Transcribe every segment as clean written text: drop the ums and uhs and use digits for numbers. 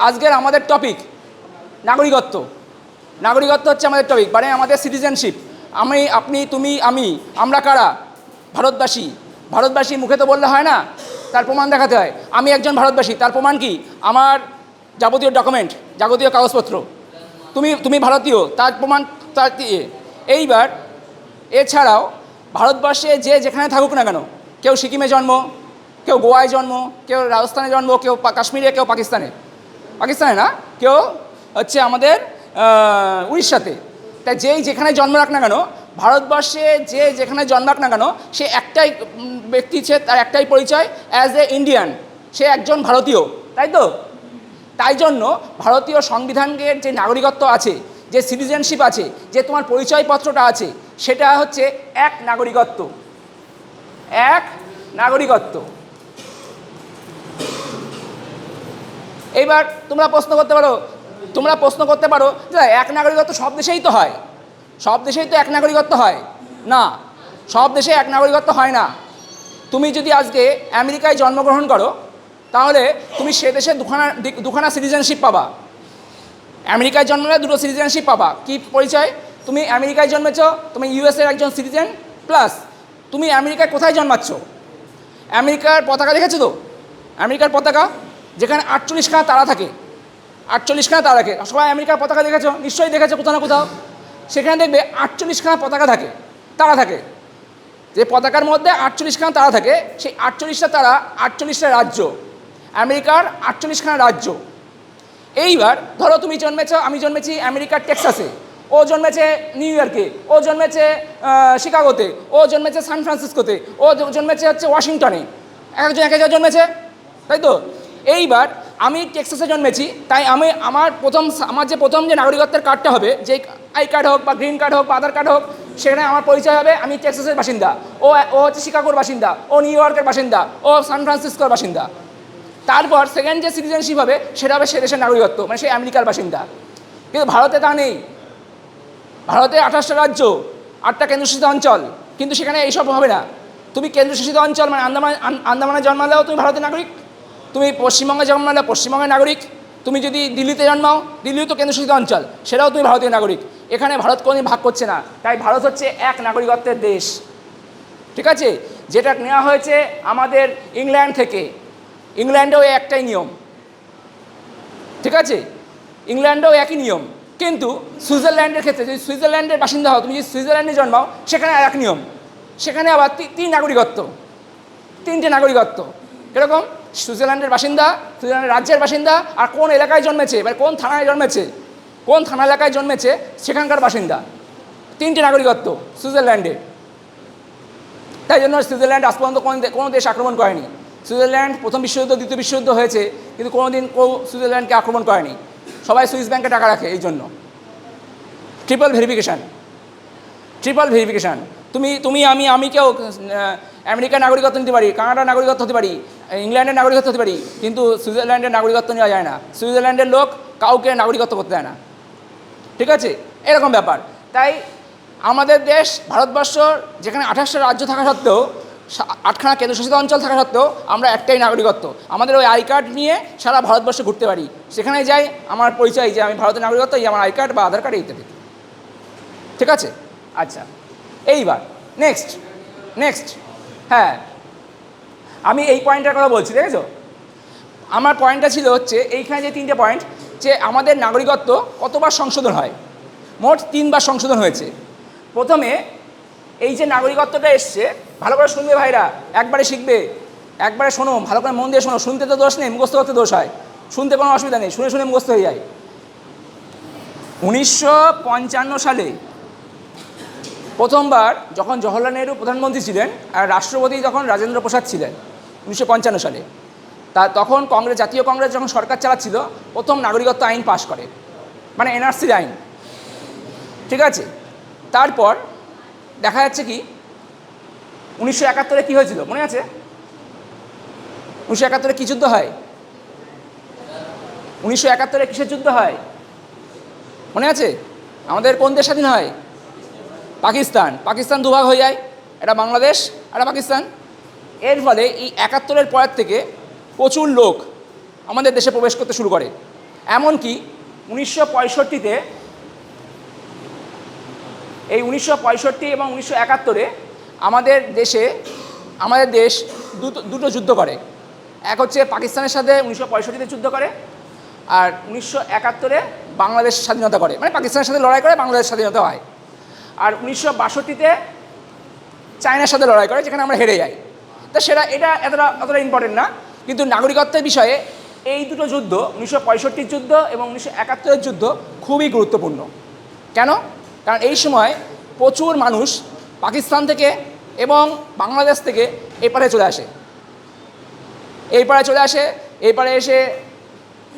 আজকের আমাদের টপিক নাগরিকত্ব। নাগরিকত্ব হচ্ছে আমাদের টপিক, মানে আমাদের সিটিজেনশিপ। আমি, আপনি, তুমি, আমরা কারা? ভারতবাসী। ভারতবাসী মুখে তো বললে হয় না, তার প্রমাণ দেখাতে হয়। আমি একজন ভারতবাসী, তার প্রমাণ কি? আমার যাবতীয় ডকুমেন্ট, যাবতীয় কাগজপত্র। তুমি ভারতীয়, তার প্রমাণ তার দিয়ে। এইবার এছাড়াও ভারতবর্ষে যে যেখানে থাকুক না কেন, কেউ সিকিমে জন্ম, কেউ গোয়ায় জন্ম, কেউ রাজস্থানে জন্ম, কেউ কাশ্মীরে, কেউ পাকিস্তানে না, কেউ হচ্ছে আমাদের উড়িষ্যাতে। তাই যেই যেখানে জন্ম রাখ না কেন, ভারতবর্ষে যে যেখানে জন্মাক না কেন, সে একটাই ব্যক্তি, সে তার একটাই পরিচয়, অ্যাজ এ ইন্ডিয়ান, সে একজন ভারতীয়, তাই তো? তাই জন্য ভারতীয় সংবিধানের যে নাগরিকত্ব আছে, যে সিটিজেনশিপ আছে, যে তোমার পরিচয়পত্রটা আছে, সেটা হচ্ছে এক নাগরিকত্ব। এক নাগরিকত্ব। এইবার তোমরা প্রশ্ন করতে পারো যে এক নাগরিকত্ব সব দেশেই তো হয়, সব দেশেই তো এক নাগরিকত্ব হয় না। সব দেশে এক নাগরিকত্ব হয় না। তুমি যদি আজকে আমেরিকায় জন্মগ্রহণ করো, তাহলে তুমি সে দেশে দুখানা সিটিজেনশিপ পাবা। আমেরিকায় জন্মালে দুটো সিটিজেনশিপ পাবা। কি পরিচয়? তুমি আমেরিকায় জন্মেছ, তুমি ইউএসএর একজন সিটিজেন, প্লাস তুমি আমেরিকায় কোথায় জন্মাচ্ছ? আমেরিকার পতাকা দেখেছো তো? আমেরিকার পতাকা যেখানে 48খানা তারা থাকে, 48খানা তারা থাকে। সবাই আমেরিকার পতাকা দেখেছো, নিশ্চয়ই দেখেছো কোথাও না কোথাও। সেখানে দেখবে 48খানা পতাকা থাকে, তারা থাকে। যে পতাকার মধ্যে 48খানা তারা থাকে, সেই 48টা তারা 48টা রাজ্য, আমেরিকার 48খানা রাজ্য। এইবার ধরো তুমি জন্মেছ, আমি জন্মেছি আমেরিকার টেক্সাসে, ও জন্মেছে নিউ ইয়র্কে, ও জন্মেছে শিকাগোতে, ও জন্মেছে সান ফ্রান্সিসকোতে, ও জন্মেছে হচ্ছে ওয়াশিংটনে। একজন এক জায়গায় জন্মেছে, তাই তো? এইবার আমি টেক্সাসে জন্মেছি, তাই আমার যে প্রথম যে নাগরিকত্বের কার্ডটা হবে, যে আই কার্ড হোক বা গ্রিন কার্ড হোক বা আধার কার্ড হোক, সেখানে আমার পরিচয় হবে আমি টেক্সাসের বাসিন্দা, ও হচ্ছে শিকাগোর বাসিন্দা, ও নিউ ইয়র্কের বাসিন্দা, ও সান ফ্রান্সিসকোর বাসিন্দা। তারপর সেকেন্ড যে সিটিজেনশিপ হবে, সেটা হবে সে দেশের নাগরিকত্ব, মানে সে আমেরিকার বাসিন্দা। কিন্তু ভারতে তা নেই। ভারতে 28টা রাজ্য, 8টা কেন্দ্রশাসিত অঞ্চল, কিন্তু সেখানে এইসব হবে না। তুমি কেন্দ্রশাসিত অঞ্চল মানে আন্দামানে জন্মালেও তুমি ভারতের নাগরিক, তুমি পশ্চিমবঙ্গে জন্মালে পশ্চিমবঙ্গের নাগরিক, তুমি যদি দিল্লিতে জন্মাও, দিল্লিও তো কেন্দ্রশাসিত অঞ্চল, সেটাও তুমি ভারতীয় নাগরিক। এখানে ভারত কোনোদিন ভাগ করছে না। তাই ভারত হচ্ছে এক নাগরিকত্বের দেশ, ঠিক আছে? যেটা নেওয়া হয়েছে আমাদের ইংল্যান্ড থেকে। ইংল্যান্ডেও একটাই নিয়ম, ঠিক আছে? ইংল্যান্ডেও একই নিয়ম। কিন্তু সুইজারল্যান্ডের ক্ষেত্রে, যদি সুইজারল্যান্ডের বাসিন্দা হও, তুমি যদি সুইজারল্যান্ডে জন্মাও, সেখানে আর এক নিয়ম। সেখানে আবার তিনটে নাগরিকত্ব। কীরকম? সুইজারল্যান্ডের বাসিন্দা, সুইজারল্যান্ডের রাজ্যের বাসিন্দা, আর কোন এলাকায় জন্মেছে, এবার কোন থানায় জন্মেছে, কোন থানা এলাকায় জন্মেছে, সেখানকার বাসিন্দা। তিনটে নাগরিকত্ব সুইজারল্যান্ডে। তাই জন্য সুইজারল্যান্ড আজ পর্যন্ত কোনো দেশ আক্রমণ করেনি। সুইজারল্যান্ড প্রথম বিশ্বযুদ্ধ, দ্বিতীয় বিশ্বযুদ্ধ হয়েছে, কিন্তু কোনোদিন কেউ সুইজারল্যান্ডকে আক্রমণ করেনি। সবাই সুইস ব্যাংকে টাকা রাখে এই জন্য। Triple verification. তুমি আমি কেউ আমেরিকার নাগরিকত্ব নিতে পারি, কানাডার নাগরিকত্ব হতে পারি, ইংল্যান্ডের নাগরিকত্ব হতে পারি, কিন্তু সুইজারল্যান্ডের নাগরিকত্ব নেওয়া যায় না। সুইজারল্যান্ডের লোক কাউকে নাগরিকত্ব করতে দেয় না, ঠিক আছে? এরকম ব্যাপার। তাই আমাদের দেশ ভারতবর্ষ, যেখানে 28টা রাজ্য থাকা সত্ত্বেও, 8খানা কেন্দ্রশাসিত অঞ্চল থাকা সত্ত্বেও, আমরা একটাই নাগরিকত্ব। আমাদের ওই আই কার্ড নিয়ে সারা ভারতবর্ষে ঘুরতে পারি। সেখানে যাই, আমার পরিচয় যে আমি ভারতের নাগরিকত্ব, এই আমার আই কার্ড বা আধার কার্ড ইত্যাদি, ঠিক আছে? আচ্ছা, এইবার নেক্সট হ্যাঁ, আমি এই পয়েন্টটার কথা বলছি, দেখেছো? আমার পয়েন্টটা ছিল হচ্ছে এইখানে যে 3টে পয়েন্ট, যে আমাদের নাগরিকত্ব কতবার সংশোধন হয়। মোট 3বার সংশোধন হয়েছে। প্রথমে এই যে নাগরিকত্বটা এসছে, ভালো করে শুনবে ভাইরা, একবারে শিখবে, একবারে শোনো, ভালো করে মন দিয়ে শোনো। শুনতে তো দোষ নেই, মুখস্থ করতে দোষ হয়। শুনতে কোনো অসুবিধা নেই, শুনে মুখস্থ হয়ে যায়। 1955 সালে প্রথমবার যখন জওহরলাল নেহরু প্রধানমন্ত্রী ছিলেন, আর রাষ্ট্রপতি তখন রাজেন্দ্র প্রসাদ ছিলেন, 1955 সালে, তখন জাতীয় কংগ্রেস যখন সরকার চালাচ্ছিল, প্রথম নাগরিকত্ব আইন পাশ করে, মানে এনআরসির আইন, ঠিক আছে? তারপর দেখা যাচ্ছে কি 1971-এ কী হয়েছিল মনে আছে? 1971-এ কী যুদ্ধ হয়? 1971-এ কিসের যুদ্ধ হয় মনে আছে? আমাদের কোন দেশ স্বাধীন হয়? পাকিস্তান দুভাগ হয়ে যায়, এটা বাংলাদেশ আর পাকিস্তান। এর ফলে এই 71-এর পরের থেকে প্রচুর লোক আমাদের দেশে প্রবেশ করতে শুরু করে। এমনকি 1965-তে এই 1965 এবং 1971-এ আমাদের দেশ দুটো যুদ্ধ করে। এক হচ্ছে পাকিস্তানের সাথে 1965-তে যুদ্ধ করে, আর 1971-এ বাংলাদেশ স্বাধীনতা করে, মানে পাকিস্তানের সাথে লড়াই করে বাংলাদেশ স্বাধীনতা হয়। আর 1962-তে চায়নার সাথে লড়াই করে, যেখানে আমরা হেরে যাই। তা এটা অতটা ইম্পর্টেন্ট না, কিন্তু নাগরিকত্বের বিষয়ে এই দুটো যুদ্ধ, 1965-র যুদ্ধ এবং 1971-এর যুদ্ধ খুবই গুরুত্বপূর্ণ। কেন? কারণ এই সময় প্রচুর মানুষ পাকিস্তান থেকে এবং বাংলাদেশ থেকে এপারে চলে আসে। এপারে এসে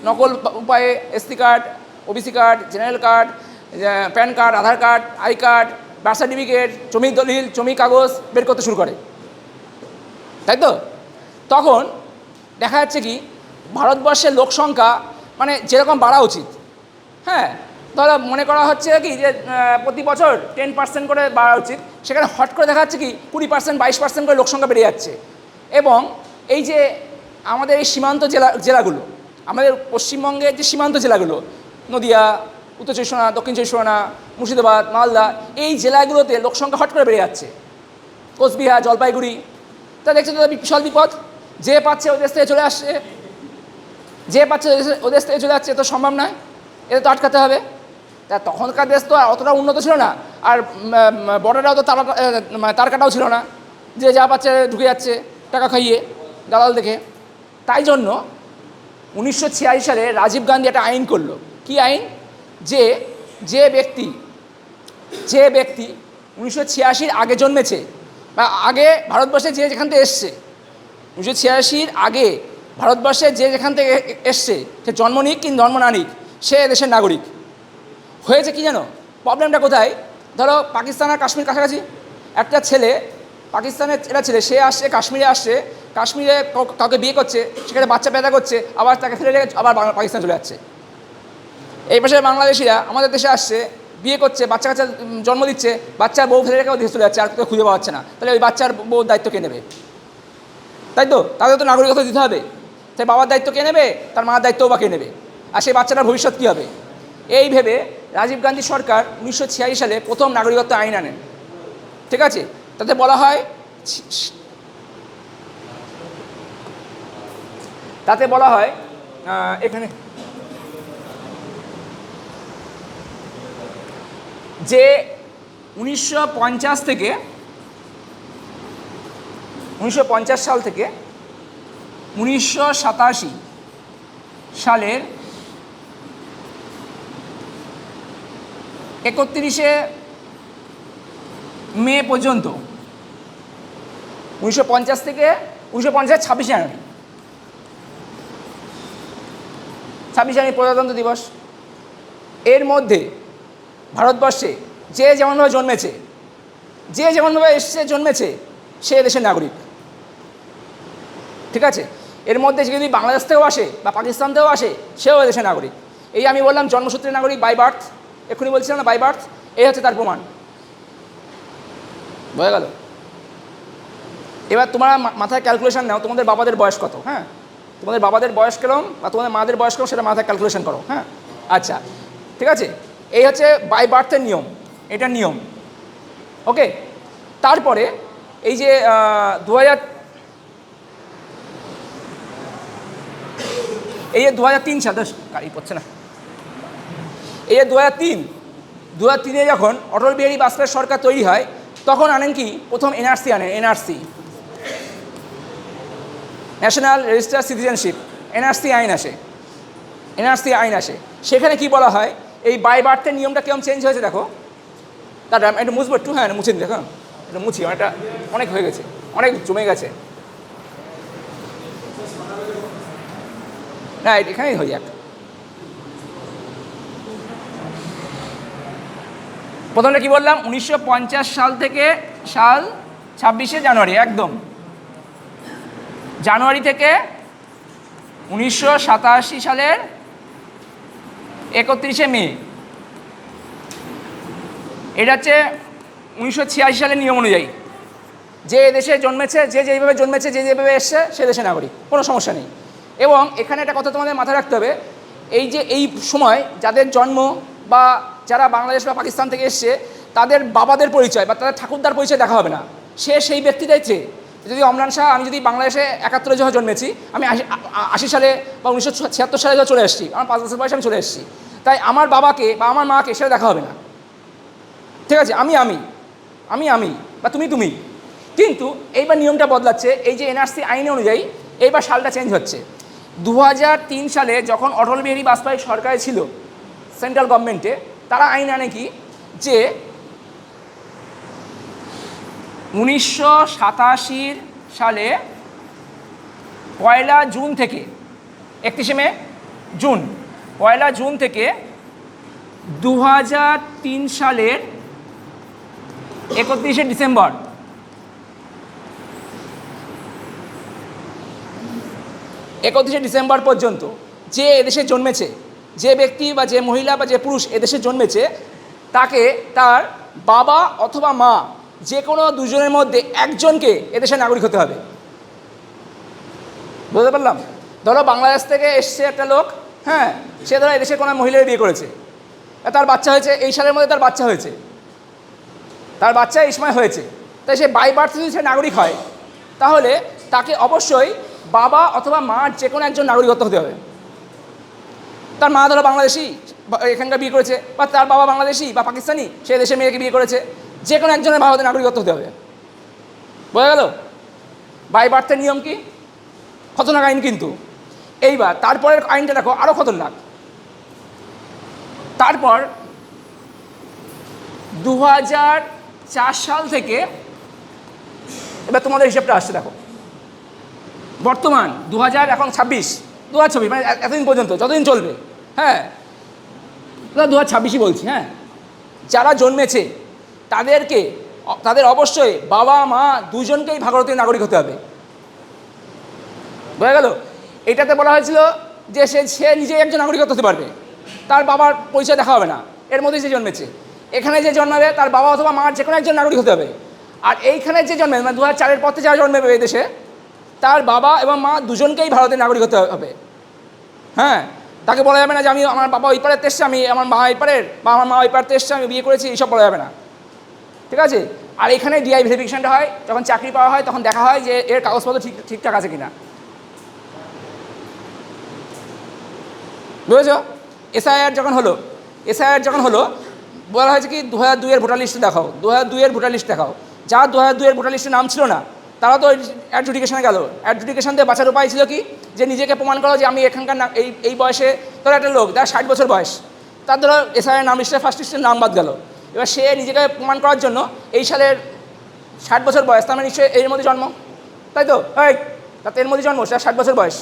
নকল উপায়ে ST card, OBC card, general card, pan card, Aadhaar card, I card, birth certificate, জমির দলিল, জমি কাগজ বের করতে শুরু করে, তাই তো? তখন দেখা যাচ্ছে কি, ভারতবর্ষের লোক সংখ্যা মানে যেরকম বাড়া উচিত, হ্যাঁ, ধরো মনে করা হচ্ছে কি যে প্রতি বছর 10% করে বাড়া উচিত, সেখানে হট করে দেখা যাচ্ছে কি 20%, 22% করে লোক সংখ্যা বেড়ে যাচ্ছে। এবং এই যে আমাদের এই সীমান্ত জেলাগুলো, আমাদের পশ্চিমবঙ্গের যে সীমান্ত জেলাগুলো, নদিয়া, উত্তর চব্বিশ পরগনা, দক্ষিণ চব্বিশ পরগনা, মুর্শিদাবাদ, মালদা, এই জেলাগুলোতে লোক সংখ্যা হট করে বেড়ে যাচ্ছে। কোচবিহার, জলপাইগুড়ি, তা দেখছে তো বিশাল বিপদ। যে পাচ্ছে ওই দেশ থেকে চলে আসছে, ওই দেশ থেকে চলে যাচ্ছে, তো সম্ভব নয়, এটা তো আটকাতে হবে। তা তখনকার দেশ তো অতটা উন্নত ছিল না, আর বর্ডারটাও তো তার কাটাও ছিল না, যে যা পাচ্ছে ঢুকে যাচ্ছে টাকা খাইয়ে, দালাল দেখে। তাই জন্য 1986 সালে রাজীব গান্ধী একটা আইন করলো। কি আইন? যে ব্যক্তি 1986-র আগে জন্মেছে, বা আগে ভারতবর্ষে যে যেখান থেকে এসছে, 1986-র আগে ভারতবর্ষে যে যেখান থেকে এসছে, সে জন্ম নিক কি জন্ম না নিক, সে দেশের নাগরিক হয়েছে। কি জানো প্রবলেমটা কোথায়? ধরো পাকিস্তান আর কাশ্মীর কাছাকাছি, একটা ছেলে পাকিস্তানের ছেলে, সে আসছে কাশ্মীরে কাউকে বিয়ে করছে, সেখানে বাচ্চা পেদা করছে, আবার তাকে ফেলে রেখে আবার পাকিস্তান চলে যাচ্ছে। এই পাশে বাংলাদেশিরা আমাদের দেশে আসছে, বিয়ে করছে, বাচ্চা কাচ্চা জন্ম দিচ্ছে, বাচ্চার বউ ফেলে রেখেও দেশে চলে যাচ্ছে, আর কেউ খুঁজে পাওয়া যাচ্ছে না। তাহলে ওই বাচ্চার বউর দায়িত্ব কে নেবে? তাই তো, তাদের তো নাগরিকত্ব দিতে হবে। তাই বাবার দায়িত্ব কে নেবে? তার মার দায়িত্বও বা কে নেবে? আর সেই বাচ্চাটার ভবিষ্যৎ কী হবে? এই ভেবে রাজীব গান্ধী সরকার 1986 সালে প্রথম নাগরিকত্ব আইন আনেন। ঠিক আছে, তাতে বলা হয় এখানে যে 1950 সাল থেকে 1987 সালের 31শে মে পর্যন্ত, 1950 থেকে 1950 26 জানুয়ারি প্রজাতন্ত্র দিবস, এর মধ্যে ভারতবর্ষে যে যেমনভাবে জন্মেছে, জন্মেছে, সে দেশের নাগরিক। ঠিক আছে, এর মধ্যে যদি বাংলাদেশ থেকেও আসে বা পাকিস্তান থেকেও আসে, সেও দেশের নাগরিক। এই আমি বললাম জন্মসূত্রে নাগরিক, বাই বার্থ, এক্ষুনি বলছিলাম না, বাই বার্থ, এই হচ্ছে তার প্রমাণ। বোঝা গেল? এবার তোমরা মাথায় ক্যালকুলেশন নাও, তোমাদের বাবাদের বয়স কত? হ্যাঁ, তোমাদের বাবাদের বয়স কেরম বা তোমাদের মাদের বয়স কেরম, সেটা মাথায় ক্যালকুলেশন করো। হ্যাঁ, আচ্ছা, ঠিক আছে, এই হচ্ছে বাই বার্থের নিয়ম, এটা নিয়ম। ওকে, তারপরে এই যে 2003 সাল, গাড়ি পড়ছে না, এই যে 2003-এ যখন অটল বিহারী বাজপেয়ীর সরকার তৈরি হয়, তখন আনেন কি প্রথম এনআরসি আনেন, ন্যাশনাল রেজিস্টার সিটিজেনশিপ, এনআরসি আইন আসে। সেখানে কি বলা হয়, এই বাই বার্থের নিয়মটা কেমন চেঞ্জ হয়েছে দেখো। তার একটু মুছবো একটু, হ্যাঁ মুছে দিন, দেখো এটা মুছি, এটা অনেক হয়ে গেছে, অনেক জমে গেছে না, এখানেই হয়ে যাক। প্রথমটা কি বললাম, 1950 সাল থেকে 26শে জানুয়ারি, একদম জানুয়ারি থেকে 1987 সালের 31শে মে, এটা হচ্ছে 1986 সালের নিয়ম অনুযায়ী যে দেশে জন্মেছে, যেভাবে জন্মেছে, যেভাবে এসছে, সে দেশে নাগরিক, কোনো সমস্যা নেই। এবং এখানে একটা কথা তোমাদের মাথায় রাখতে হবে, এই যে এই সময় যাদের জন্ম বা যারা বাংলাদেশ বা পাকিস্তান থেকে এসছে তাদের বাবাদের পরিচয় বা তাদের ঠাকুরদার পরিচয় দেখা হবে না, সে সেই ব্যক্তিটাই চেয়ে। যদি অমরান শাহ, আমি যদি বাংলাদেশে 71 যখন জন্মেছি, আমি 80 সালে বা 1976 সালে চলে এসেছি, আমার 5 বছর বয়সে আমি চলে এসেছি, তাই আমার বাবাকে বা আমার মাকে সেটা দেখা হবে না। ঠিক আছে, আমি বা তুমি। কিন্তু এইবার নিয়মটা বদলাচ্ছে, এই যে এনআরসি আইন অনুযায়ী এইবার সালটা চেঞ্জ হচ্ছে। 2003 সালে যখন অটল বিহারী বাজপেয়ী সরকারে ছিল সেন্ট্রাল গভর্নমেন্টে, তারা আইন আনে কি যে 1987 সালে 1 জুন থেকে 31 জুন 1 জুন থেকে 2003 সালের 31 ডিসেম্বর পর্যন্ত যে এদেশে জন্মেছে, যে ব্যক্তি বা যে মহিলা বা যে পুরুষ এদেশে জন্মেছে, তাকে তার বাবা অথবা মা যে কোনো দুজনের মধ্যে একজনকে এদেশের নাগরিক হতে হবে। বুঝতে পারলাম? ধরো বাংলাদেশ থেকে এসছে একটা লোক, হ্যাঁ, সে ধরো এদেশের কোনো মহিলার বিয়ে করেছে, তার বাচ্চা হয়েছে, এই সালের মধ্যে তার বাচ্চা হয়েছে, তার বাচ্চা এই সময় হয়েছে, তাই সে বাই বার্থ যদি সে নাগরিক হয়, তাহলে তাকে অবশ্যই বাবা অথবা মার যে কোনো একজন নাগরিকত্ব হতে হবে। তার মা ধরো বাংলাদেশি, এখানকার বিয়ে করেছে, বা তার বাবা বাংলাদেশি বা পাকিস্তানি, সে দেশের মেয়েকে বিয়ে করেছে, যে কোনো একজনের ভারতের নাগরিকত্ব হতে হবে। বোঝা গেল বাই বার্থের নিয়ম কি? খতরনাক আইন কিন্তু। এইবার তারপরের আইনটা দেখো, আরও খতরনাক। তারপর 2004 সাল থেকে এবার তোমাদের হিসাবটা আসছে দেখো, বর্তমান 2000, এখন 2026, মানে এতদিন পর্যন্ত যতদিন চলবে, হ্যাঁ, 2026ই বলছি, হ্যাঁ, যারা জন্মেছে তাদের অবশ্যই বাবা মা দুজনকেই ভারতীয় নাগরিক হতে হবে। বোঝা গেল? এটাতে বলা হয়েছিল যে সে নিজেই একজন নাগরিকত্ব হতে পারবে, তার বাবার পরিচয় দেখা হবে না, এর মধ্যে যে জন্মেছে। এখানে যে জন্মাবে তার বাবা অথবা মার যে কোনো একজন নাগরিক হতে হবে। আর এইখানে যে জন্মে, মানে 2004 পর থেকে যারা জন্মাবে এই দেশে, তার বাবা এবং মা দুজনকেই ভারতের নাগরিক হতে হবে। হ্যাঁ, তাকে বলা যাবে না যে আমি আমার বাবা ওই পারের এসছে, আমি আমার মা এই পারের, বা আমার মা ওই পারের এসছে, আমি বিয়ে করেছি, এইসব বলা যাবে না। ঠিক আছে? আর এখানে ডিআই ভেরিফিকেশনটা হয়, যখন চাকরি পাওয়া হয় তখন দেখা হয় যে এর কাগজপত্র ঠিকঠাক আছে কিনা। বুঝেছ? এসআইআর যখন হলো বলা হয়েছে কি 2002-এর ভোটার লিস্টে দেখাও, 2002-এর ভোটার লিস্ট দেখাও। যার 2002-এর ভোটার লিস্টে নাম ছিল না, তারা তো অ্যাডজুডিকেশনে গেল। অ্যাডজুডিকেশন দিয়ে বাঁচার উপায় ছিল কি, যে নিজেকে প্রমাণ করো যে আমি এখানকার এই বয়সে, ধরো একটা লোক যার 60 বছর বয়স, তার ধরো এসআইআর নাম লিস্টে ফার্স্ট লিস্টের নাম বাদ গেল। এবার সে নিজেকে প্রমাণ করার জন্য এই সালের 60 বছর বয়স, তার মানে নিশ্চয়ই এর মধ্যে জন্ম, তাই তো? তাতে এর মধ্যে জন্ম, সে 60 বছর বয়স,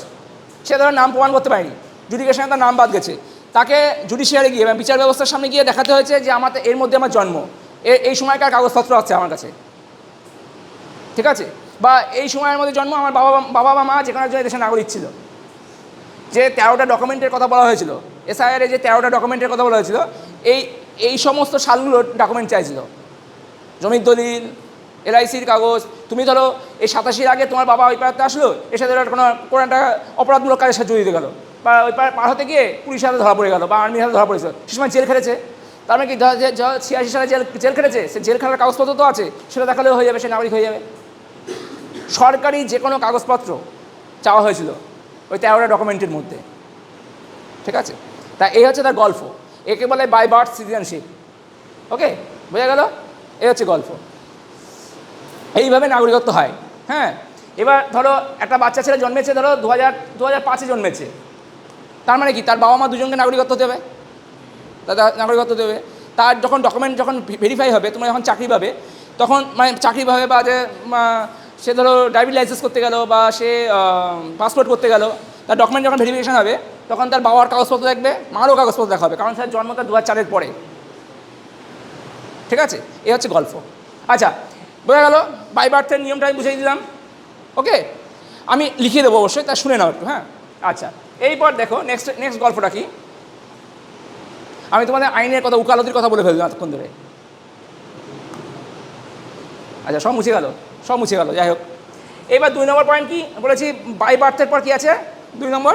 সে ধরো নাম প্রমাণ করতে পারেনি, জুডিকেশনে তার নাম বাদ গেছে, তাকে জুডিশিয়ারে গিয়ে বিচার ব্যবস্থার সামনে গিয়ে দেখাতে হয়েছে যে এর মধ্যে আমার জন্ম, এই সময়কার কাগজপত্র আছে আমার কাছে। ঠিক আছে? বা এই সময়ের মধ্যে জন্ম, আমার বাবা বা মা যে কোনো একজন দেশের নাগরিক ছিল। যে 13টা ডকুমেন্টের কথা বলা হয়েছিল, এসআইআরে যে 13টা ডকুমেন্টের কথা বলা হয়েছিল, এই সমস্ত সালগুলোর ডকুমেন্ট চাইছিল। জমির দলিল, এলআইসির কাগজ। তুমি ধরো এই 87-র আগে তোমার বাবা ওই পাড়াতে আসলো, এসে ধরো কোনো একটা অপরাধমূলক কাজের সাথে জড়িত গেল, বা ওই পার হতে গিয়ে পুলিশের হাতে ধরা পড়ে গেল বা আর্মির হাতে ধরা পড়েছিল, সে সময় জেল খেটেছে। তার মানে কি 86 সালে জেল খেটেছে, সে জেল খেলার কাগজপত্র তো আছে, সেটা দেখালেও হয়ে যাবে, সে নাগরিক হয়ে যাবে। সরকারি যে কোনো কাগজপত্র চাওয়া হয়েছিল ওই 13টা ডকুমেন্টের মধ্যে। ঠিক আছে? তা এই হচ্ছে তার গল্প, একে বলে বাই বার্থ সিটিজেনশিপ। ওকে, বোঝা গেল? এই হচ্ছে গল্প, এইভাবে নাগরিকত্ব হয়। হ্যাঁ, এবার ধরো একটা বাচ্চা ছেলে জন্মেছে, ধরো 2005-এ জন্মেছে, তার মানে কি তার বাবা মা দুজনকে নাগরিকত্ব দেবে, নাগরিকত্ব দেবে। তার যখন ডকুমেন্ট যখন ভেরিফাই হবে, তোমরা যখন চাকরি পাবে, তখন মানে চাকরি পাবে, বা যে সে ধরো ড্রাইভিং লাইসেন্স করতে গেল বা সে পাসপোর্ট করতে গেল, তার ডকুমেন্ট যখন ভেরিফিকেশন হবে, তখন তার বাবার কাগজপত্র দেখবে, মারও কাগজপত্র দেখা হবে, কারণ তার জন্মটা 2004-এর পরে। ঠিক আছে? এই হচ্ছে গল্প। আচ্ছা, বোঝা গেল? বাই বার্থের নিয়মটা আমি বুঝিয়ে দিলাম। ওকে, আমি লিখিয়ে দেবো অবশ্যই, তা শুনে নাও একটু। হ্যাঁ, আচ্ছা, এইবার দেখো নেক্সট গল্পটা কি। আমি তোমাদের আইনের কথা, উকালতির কথা বলে ফেললাম এতক্ষণ ধরে। আচ্ছা, সব মুছে গেল, যাই হোক। এইবার 2 নম্বর পয়েন্ট কি বলেছি, বাই বার্থের পর কি আছে 2 নম্বর?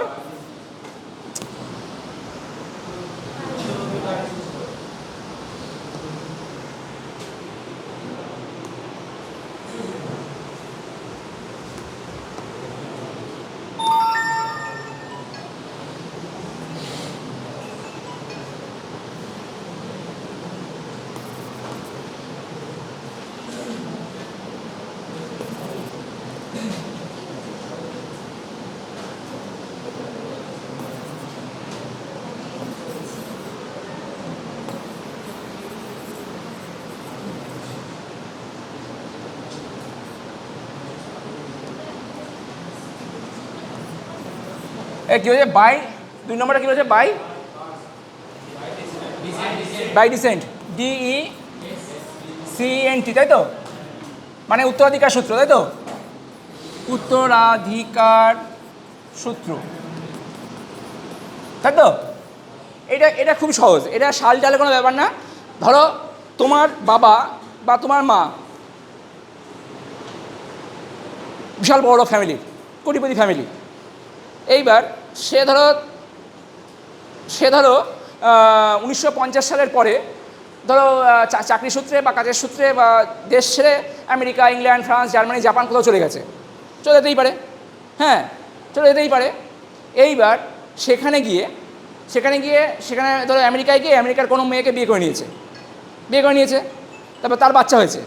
কী হয়েছে বাই, 2 নম্বরটা কী হয়েছে বাই, বাই ডিসেন্ট, DECENT, তাই তো, মানে উত্তরাধিকার সূত্র, তাই তো, উত্তরাধিকার সূত্র, তাই তো। এটা খুব সহজ, এটা সাল টালে কোনো ব্যাপার না। ধরো তোমার বাবা বা তোমার মা বিশাল বড় ফ্যামিলি, কোটিপতি ফ্যামিলি। এইবার সে ধরো 1950 সালের পরে ধরো চাকরি সূত্রে বা কাজের সূত্রে বা দেশ ছেড়ে America, England, France, Germany, Japan কোথাও চলে গেছে, চলে যেতেই পারে, হ্যাঁ চলে যেতেই পারে। এইবার সেখানে ধরো আমেরিকায় গিয়ে আমেরিকার কোনো মেয়েকে বিয়ে করে নিয়েছে, তারপর তার বাচ্চা হয়েছে,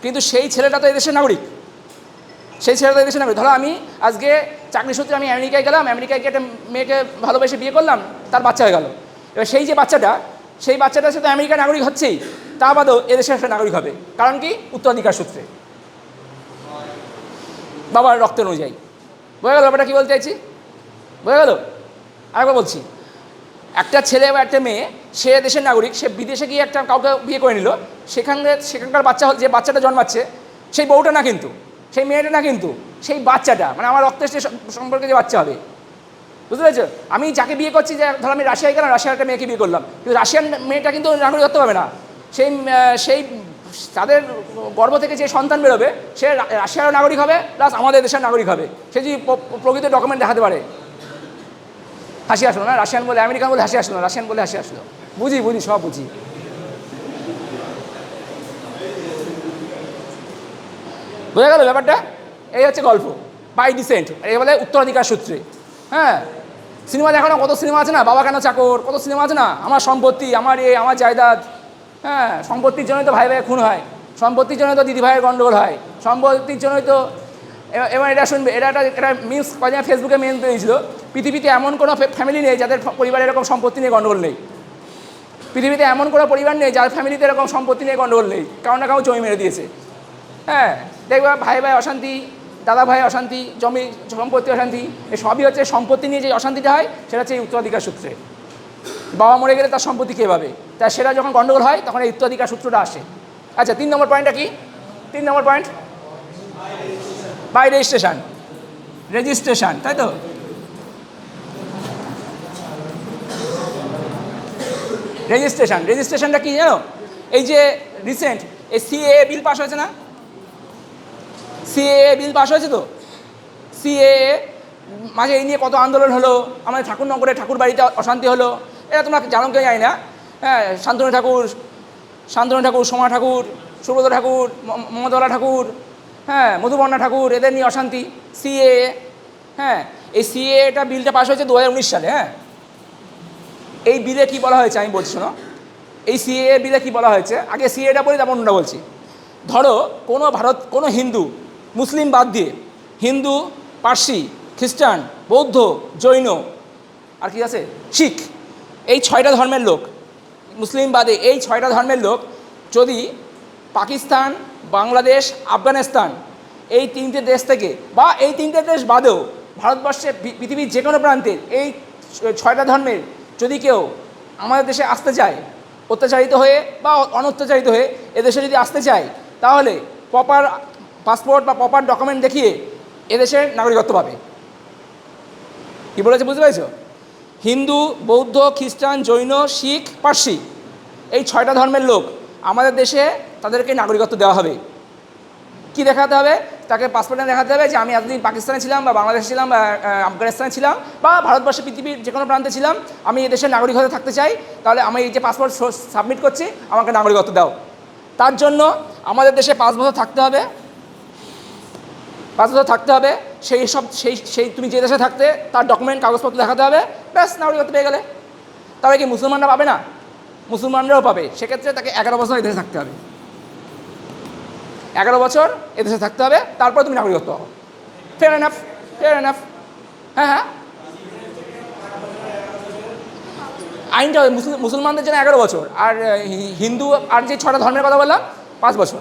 কিন্তু সেই ছেলেটা তো এদেশের নাগরিক, ধরো আমি আজকে চাকরি সূত্রে আমি আমেরিকায় গেলাম, আমেরিকায় গিয়ে একটা মেয়েকে ভালোবেসে বিয়ে করলাম, তার বাচ্চা হয়ে গেল। এবার সেই বাচ্চাটা সে তো আমেরিকার নাগরিক হচ্ছেই, তা বাদেও এদেশের একটা নাগরিক হবে, কারণ কি উত্তরাধিকার সূত্রে, বাবার রক্ত অনুযায়ী। বোঝা গেল ব্যাপারটা কী বলতে চাইছি? বোঝা গেল? আরেকবার বলছি, একটা ছেলে বা একটা মেয়ে, সে দেশের নাগরিক, সে বিদেশে গিয়ে কাউকে বিয়ে করে নিল, সেখানকার যে বাচ্চাটা জন্মাচ্ছে, সেই বউটা না কিন্তু, সেই মেয়েটা না কিন্তু, সেই বাচ্চাটা, মানে আমার রক্তের সম্পর্কে যে বাচ্চা হবে, বুঝতে পেরেছো? আমি যাকে বিয়ে করছি, যে ধরো আমি রাশিয়ায় গেলাম, রাশিয়ার একটা মেয়েকে বিয়ে করলাম, কিন্তু রাশিয়ান মেয়েটা কিন্তু নাগরিকত্ব পাবে না। সেই তাদের গর্ভ থেকে যে সন্তান বেরোবে, সে রাশিয়ারও নাগরিক হবে, প্লাস আমাদের দেশের নাগরিক হবে, সে যদি প্রকৃত ডকুমেন্ট দেখাতে পারে। হাসি আসলো না? রাশিয়ান বলে আমেরিকান বলে হাসি আসলো, রাশিয়ান বলে হাসি আসলো। বুঝি সব বুঝি। বোঝা গেল ব্যাপারটা? এই হচ্ছে গল্প, বাই ডিসেন্ট, এই বলে উত্তরাধিকার সূত্রে। হ্যাঁ, সিনেমা দেখো না, কত সিনেমা আছে না, বাবা কেন চাকর, কত সিনেমা আছে না, আমার সম্পত্তি, আমার জায়দাদ। হ্যাঁ, সম্পত্তির জন্যই তো ভাই খুন হয়, সম্পত্তির জন্যই তো দিদি ভাইয়ের গণ্ডগোল হয়, সম্পত্তির জন্যই তো। এবার এটা শুনবে, এটা মিমস কদিন ফেসবুকে মেন দিয়েছিল, পৃথিবীতে এমন কোনো ফ্যামিলি নেই যাদের পরিবারে এরকম সম্পত্তি নিয়ে গণ্ডগোল নেই। পৃথিবীতে এমন কোনো পরিবার নেই যার ফ্যামিলিতে এরকম সম্পত্তি নিয়ে গণ্ডগোল নেই, কারণ না কাউ জমি মেরে দিয়েছে। হ্যাঁ, দেখবা ভাই অশান্তি, দাদা ভাই অশান্তি, জমি সম্পত্তি অশান্তি, এই সবই হচ্ছে সম্পত্তি নিয়ে যে অশান্তিটা হয়, সেটা হচ্ছে এই উত্তরাধিকার সূত্রে। বাবা মরে গেলে তার সম্পত্তি কে পাবে, তাই সেটা যখন গণ্ডগোল হয় তখন এই উত্তরাধিকার সূত্রটা আসে। আচ্ছা, 3 নম্বর পয়েন্টটা কি? 3 নম্বর পয়েন্ট বাই রেজিস্ট্রেশন, তাই তো। রেজিস্ট্রেশনটা কি জানো? এই যে রিসেন্ট এই সিএএ বিল পাস হয়েছে না, সিএএ বিল পাস হয়েছে তো, সিএএ মাঝে এই নিয়ে কত আন্দোলন হলো, আমাদের ঠাকুরনগরে ঠাকুর বাড়িতে অশান্তি হলো, এটা তোমরা জানো কেউ জানি না। হ্যাঁ, শান্তনু ঠাকুর, সোমা ঠাকুর, সুব্রত ঠাকুর, মমতালা ঠাকুর, হ্যাঁ মধুবর্ণা ঠাকুর, এদের নিয়ে অশান্তি, সিএএ। হ্যাঁ, এই সিএএটা বিলটা পাস হয়েছে 2019 সালে। হ্যাঁ, এই বিলে কি বলা হয়েছে আমি বলছি শোনো, এই সিএএ বিলে কি বলা হয়েছে, আগে সিএটা বলি তারপর অন্যটা বলছি। ধরো কোনো হিন্দু, মুসলিম বাদ দিয়ে, হিন্দু, পার্সি, খ্রিস্টান, বৌদ্ধ, জৈন, আর কি আছে, শিখ, এই 6টা ধর্মের লোক, মুসলিম বাদে এই 6টা ধর্মের লোক যদি পাকিস্তান, বাংলাদেশ, আফগানিস্তান এই 3টে দেশ থেকে, বা এই 3টে দেশ বাদেও ভারতবর্ষে পৃথিবীর যে কোনো প্রান্তে এই 6টা ধর্মের যদি কেউ আমাদের দেশে আসতে চায়, অত্যাচারিত হয়ে বা অনত্যাচারিত হয়ে এদেশে যদি আসতে চায়, তাহলে প্রপার পাসপোর্ট বা প্রপার ডকুমেন্ট দেখিয়ে এদেশের নাগরিকত্ব পাবে। কী বলেছে বুঝতে পেরেছ? হিন্দু, বৌদ্ধ, খ্রিস্টান, জৈন, শিখ, পার্সি এই 6টা ধর্মের লোক আমাদের দেশে, তাদেরকে নাগরিকত্ব দেওয়া হবে। কি দেখাতে হবে? তাকে পাসপোর্টে দেখাতে হবে যে আমি এতদিন পাকিস্তানে ছিলাম, বা বাংলাদেশে ছিলাম, বা আফগানিস্তানে ছিলাম, বা ভারতবর্ষে পৃথিবীর যে কোনো প্রান্তে ছিলাম, আমি এই দেশের নাগরিক হতে থাকতে চাই, তাহলে আমি এই যে পাসপোর্ট সাবমিট করছি, আমাকে নাগরিকত্ব দাও। তার জন্য আমাদের দেশে 5 বছর থাকতে হবে, সেই তুমি যে দেশে থাকতে তার ডকুমেন্ট, কাগজপত্র দেখাতে হবে, ব্যাস নাগরিকত্ব পেয়ে গেলে। তাহলে কি মুসলমানরা পাবে না? মুসলমানরাও পাবে। সেক্ষেত্রে তাকে 11 বছর এদেশে থাকতে হবে, 11 বছর এদেশে থাকতে হবে, তারপর তুমি নাগরিকত্ব পাবো। Fair enough. হ্যাঁ, আইনটা মুসলমানদের জন্য 11 বছর, আর হিন্দু আর যে 6টা ধর্মের কথা বললাম 5 বছর।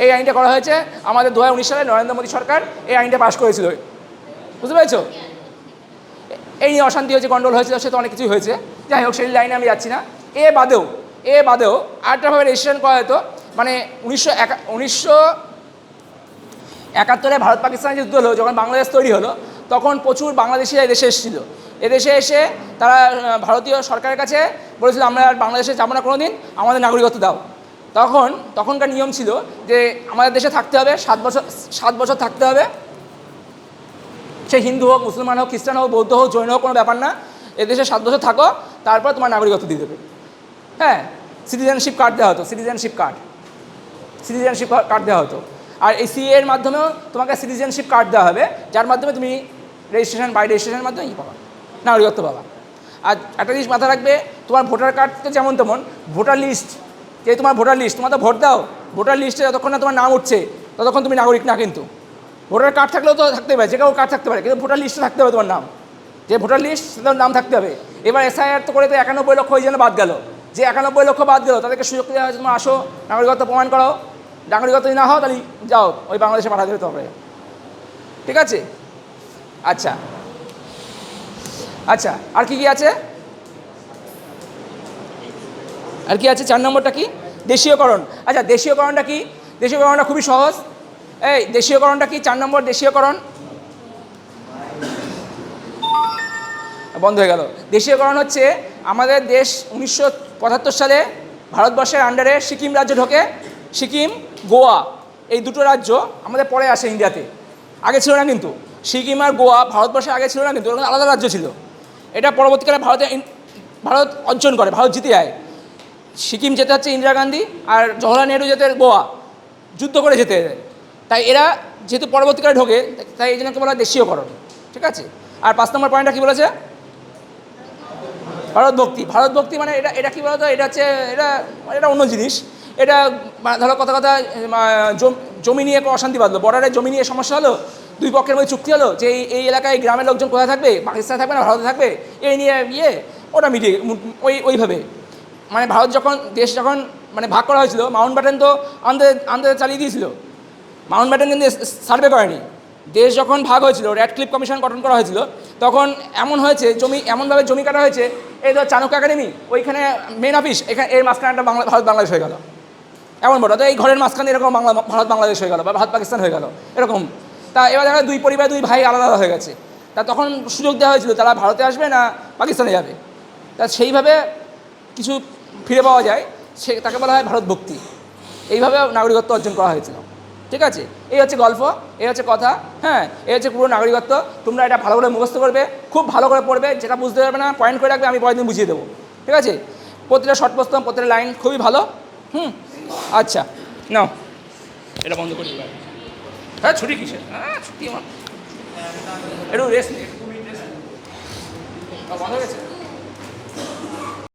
এই আইনটা করা হয়েছে আমাদের 2019 সালে নরেন্দ্র মোদী সরকার এই আইনটা পাশ করেছিল। বুঝতে পেরেছো? এই নিয়ে অশান্তি হয়েছে, গন্ডগোল হয়েছে, সে তো অনেক কিছুই হয়েছে। যাই হোক, সেই লাইনে আমি যাচ্ছি না। এ বাদেও আরেকটাভাবে রেজিস্ট্রেশন করা হতো। মানে 1971 ভারত পাকিস্তানের যুদ্ধ হলো, যখন বাংলাদেশ তৈরি হলো, তখন প্রচুর বাংলাদেশিরা এদেশে এসেছিল। এদেশে এসে তারা ভারতীয় সরকারের কাছে বলেছিল, আমরা আর বাংলাদেশে যাবো না কোনো দিন, আমাদের নাগরিকত্ব দাও। তখনকার নিয়ম ছিল যে আমাদের দেশে থাকতে হবে 7 বছর থাকতে হবে। সে হিন্দু হোক, মুসলমান হোক, খ্রিস্টান হোক, বৌদ্ধ হোক, জৈন হোক, কোনো ব্যাপার না। এদেশে 7 বছর থাকো, তারপর তোমার নাগরিকত্ব দিয়ে দেবে। হ্যাঁ, সিটিজেনশিপ কার্ড দেওয়া হতো, সিটিজেনশিপ কার্ড দেওয়া হতো। আর এই সিএ এর মাধ্যমেও তোমাকে সিটিজেনশিপ কার্ড দেওয়া হবে, যার মাধ্যমে তুমি রেজিস্ট্রেশনের মাধ্যমে পাবা, নাগরিকত্ব পাবা। আর একটা জিনিস মাথায় রাখবে, তোমার ভোটার কার্ড তো যেমন তেমন ভোটার লিস্ট, তোমার তো ভোট দাও, ভোটার লিস্টে যতক্ষণ না তোমার নাম উঠছে ততক্ষণ তুমি নাগরিক না। কিন্তু ভোটার কার্ড থাকলেও তো থাকতে পারে, যে কেউ কার্ড থাকতে পারে, কিন্তু ভোটার লিস্টে থাকতে হবে তোমার নাম। যে ভোটার লিস্ট, সেটার নাম থাকতে হবে। এবার এসআইআর তো করে তো 91 লক্ষ ওই জন্য বাদ গেল। যে 91 লক্ষ বাদ গেল, তাদেরকে সুযোগ দেওয়া হয়েছে, তোমার আসো, নাগরিকত্ব প্রমাণ করো। নাগরিকত্ব যদি না হও, তাহলে যাও, ওই বাংলাদেশে পাঠা দেবে তবে। ঠিক আছে? আচ্ছা, আর কি আছে? 4 নম্বরটা কি? দেশীয়করণ। আচ্ছা, দেশীয়করণটা কি? দেশীয়করণটা খুবই সহজ। এই দেশীয়করণটা কি? 4 নম্বর দেশীয়করণ বন্ধ হয়ে গেল। দেশীয়করণ হচ্ছে, আমাদের দেশ 1975 সালে ভারতবর্ষের আন্ডারে সিকিম রাজ্য ঢোকে। সিকিম, গোয়া, এই দুটো রাজ্য আমাদের পরে আসে ইন্ডিয়াতে। আগে ছিল না কিন্তু। সিকিম আর গোয়া ভারতবর্ষের আগে ছিল না কিন্তু, আলাদা রাজ্য ছিল। এটা পরবর্তীকালে ভারত অর্জন করে, ভারত জিতে যায়। সিকিম যেতে হচ্ছে ইন্দিরা গান্ধী, আর জওহরলাল নেহরু যেতে গোয়া, যুদ্ধ করে যেতে। তাই এরা যেহেতু পরবর্তীকালে ঢোকে, তাই এই জন্য বলা হয় দেশীয়করণ। ঠিক আছে? আর 5 নম্বর পয়েন্টটা কী বলেছে? ভারত ভক্তি। মানে এটা কী বলতো, এটা হচ্ছে এটা অন্য জিনিস। এটা ধরো কথা জমি নিয়ে অশান্তি বাঁধলো, বর্ডারে জমি নিয়ে সমস্যা হলো, দুই পক্ষের মধ্যে চুক্তি হলো যে এই এলাকায় গ্রামের লোকজন কোথায় থাকবে, পাকিস্তানে থাকবে না ভারতে থাকবে, এই নিয়ে ওটা মিটিয়ে ওইভাবে। মানে দেশ যখন মানে ভাগ করা হয়েছিল, মাউন্ট ব্যাটেন তো আনতে চালিয়ে দিয়েছিল। মাউন্ট ব্যাটেন কিন্তু সার্ভে করেনি। দেশ যখন ভাগ হয়েছিল, র্যাডক্লিফ কমিশন গঠন করা হয়েছিল, তখন এমনভাবে জমি কাটা হয়েছে, এই ধর চাণক্য একাডেমি, ওইখানে মেন অফিস, এখানে এর মাঝখানে একটা ভারত বাংলাদেশ হয়ে গেল। এমন বড় তো এই ঘরের মাঝখানে এরকম ভারত বাংলাদেশ হয়ে গেল, বা ভারত পাকিস্তান হয়ে গেল এরকম। তা এবার দেখা দুই পরিবার, দুই ভাই আলাদা হয়ে গেছে। তা তখন সুযোগ দেওয়া হয়েছিল, তারা ভারতে আসবে না পাকিস্তানে যাবে। তা সেইভাবে কিছু ফিরে পাওয়া যায়, তাকে বলা হয় ভারত ভক্তি। এইভাবে নাগরিকত্ব অর্জন করা হয়েছিল। ঠিক আছে? এই হচ্ছে গল্প, এই হচ্ছে কথা। হ্যাঁ, এই হচ্ছে পুরো নাগরিকত্ব। তোমরা এটা ভালো করে মুখস্থ করবে, খুব ভালো করে পড়বে। যেটা বুঝতে পারবে না পয়েন্ট করে রাখবে, আমি পরের দিন বুঝিয়ে দেবো। ঠিক আছে? প্রতিটা শর্ট প্রশ্ন, প্রতিটা লাইন খুবই ভালো। আচ্ছা, নাও এটা বন্ধ করি। হ্যাঁ, ছুটি কিসের? ছুটি আমার একটু রেস্ট নিয়ে বন্ধ হয়ে গেছে।